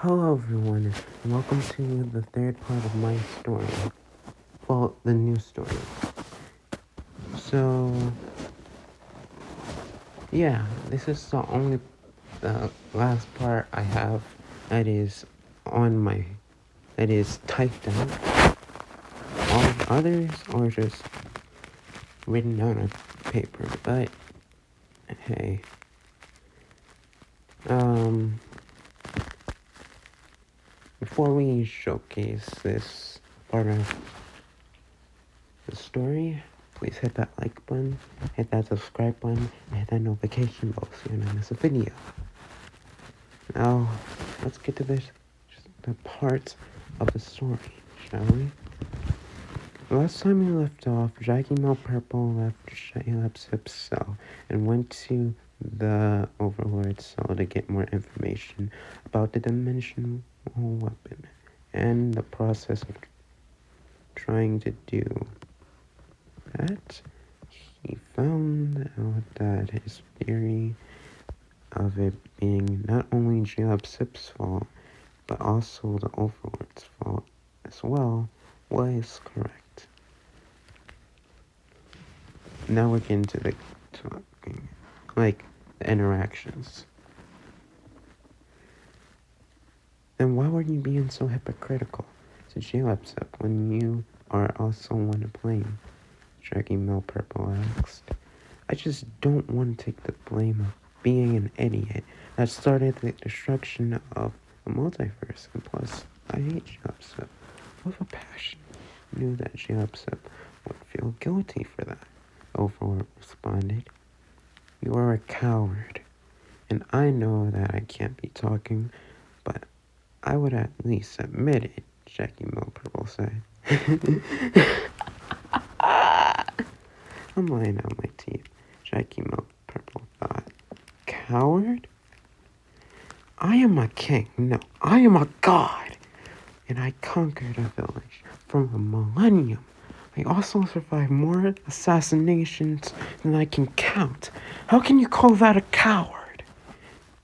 Hello everyone, and welcome to the third part of my story. Well, the new story. So, yeah, this is the last part I have that is typed out. All the others are just written down on paper, but, hey. Before we showcase this part of the story, please hit that like button, hit that subscribe button, and hit that notification bell so you don't miss a video. Now, let's get to the parts of the story, shall we? Last time we left off, Purple left Jaylabzip's cell and went to the Overlord cell to get more information about the dimensional weapon and the process of trying to do that. He found out that his theory of it being not only Jaylabzip's fault, but also the Overlord's fault as well, was correct. Now we're getting to the talking, like the interactions. Then why were you being so hypocritical to Jaylabzip when you are also one to blame? Purple asked. I just don't want to take the blame of being an idiot that started the destruction of the multiverse, and plus, I hate Jaylabzip with a passion. I knew that Jaylabzip would feel guilty for that. Overlord responded. You are a coward, and I know that I can't be talking, but I would at least admit it, Purple said. I'm lying out my teeth, Purple thought. Coward? I am a king, no, I am a god, and I conquered a village from a millennium. I also survived more assassinations than I can count. How can you call that a coward?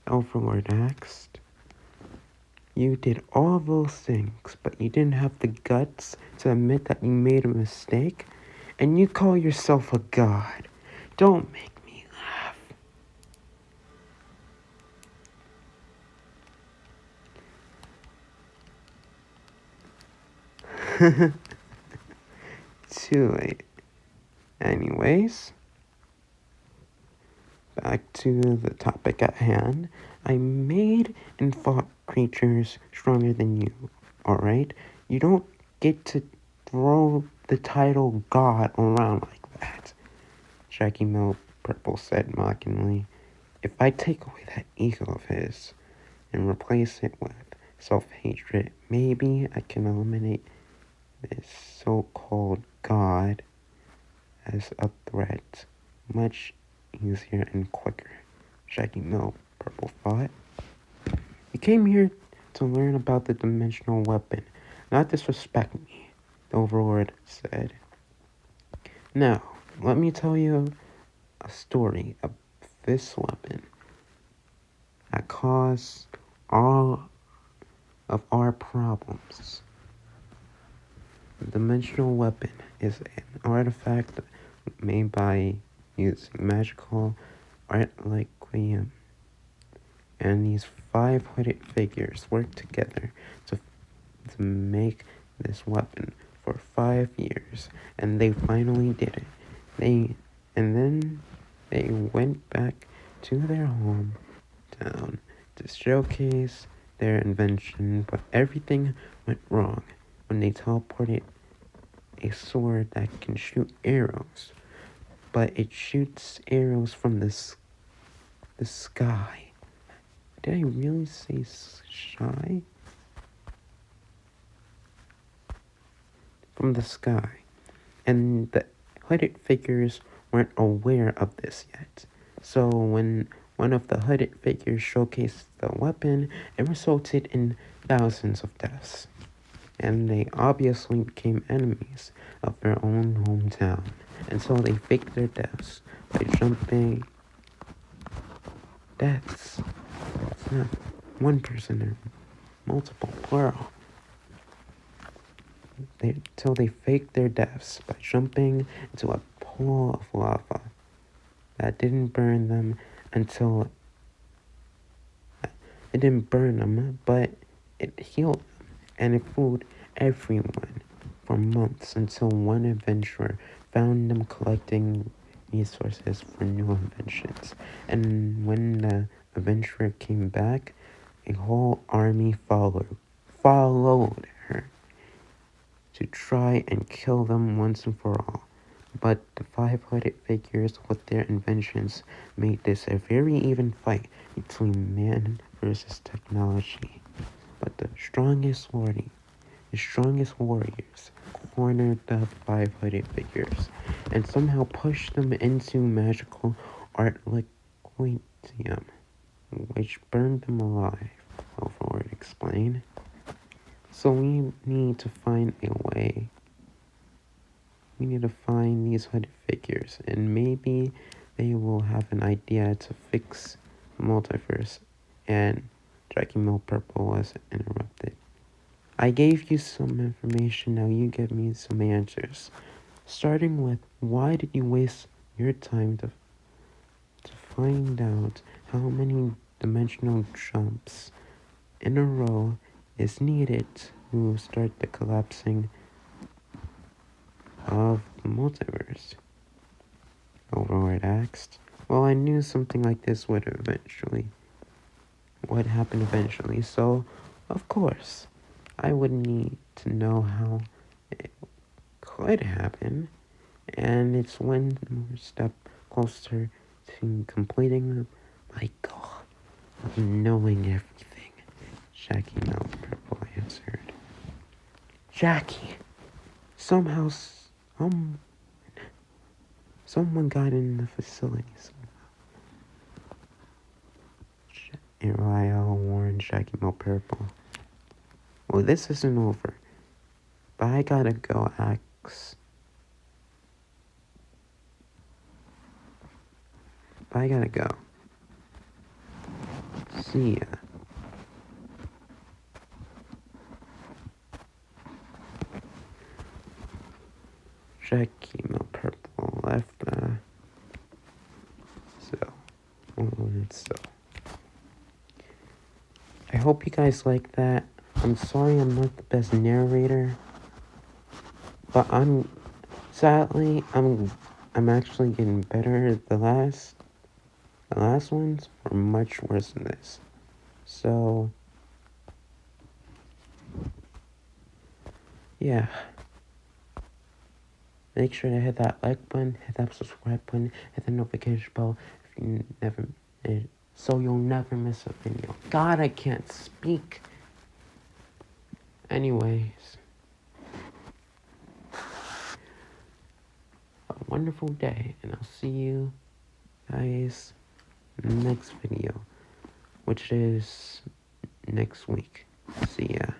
Overlord asked. You did all those things, but you didn't have the guts to admit that you made a mistake, and you call yourself a god. Don't make me laugh. Too late. Anyways, back to the topic at hand. I made and fought creatures stronger than you, alright? You don't get to throw the title God around like that, Purple said mockingly. If I take away that ego of his and replace it with self-hatred, maybe I can eliminate this so-called God as a threat much easier and quicker, Purple thought. You came here to learn about the dimensional weapon, not disrespect me, the Overlord said. Now, let me tell you a story of this weapon that caused all of our problems. The dimensional weapon is an artifact made by using magical MILLENIUM. And these 5 hooded figures work together to make this weapon for 5 years, and they finally did it. Then they went back to their hometown to showcase their invention, but everything went wrong when they teleported a sword that can shoot arrows, but it shoots arrows from the sky. Did I really say shy? From the sky. And the hooded figures weren't aware of this yet. So when one of the hooded figures showcased the weapon, it resulted in thousands of deaths. And they obviously became enemies of their own hometown. And so they faked their deaths by jumping deaths. It's not one person multiple, plural, till they faked their deaths by jumping into a pool of lava that didn't burn them until it didn't burn them, but it healed them, and it fooled everyone for months until one adventurer found them collecting resources for new inventions. And when the adventurer came back, a whole army followed her to try and kill them once and for all. But the 500 figures with their inventions made this a very even fight between man versus technology. But the strongest warriors cornered the 500 figures and somehow pushed them into magical art liquitium, which burned them alive, Overlord explained. So we need to find a way. We need to find these hooded figures, and maybe they will have an idea to fix the multiverse. And Jackie Mill Purple was interrupted. I gave you some information, now you give me some answers. Starting with, why did you waste your time to find out how many dimensional jumps in a row is needed to start the collapsing of the multiverse? Overlord asked. Well, I knew something like this would happen eventually, so of course I would need to know how it could happen, and it's one more step closer to completing my goal of knowing everything, Jackie Mouth Purple answered. Jackie, somehow, someone got in the facility somehow. Ariel warned Jackie Mouth Purple. Well, this isn't over, but I gotta go, See ya. Jackie Mouth Purple left the cell. I hope you guys like that. I'm sorry I'm not the best narrator, but I'm actually getting better. The last ones were much worse than this. So yeah. Make sure to hit that like button, hit that subscribe button, hit the notification bell so you'll never miss a video. God, I can't speak. Anyways, a wonderful day, and I'll see you guys in the next video, which is next week. See ya.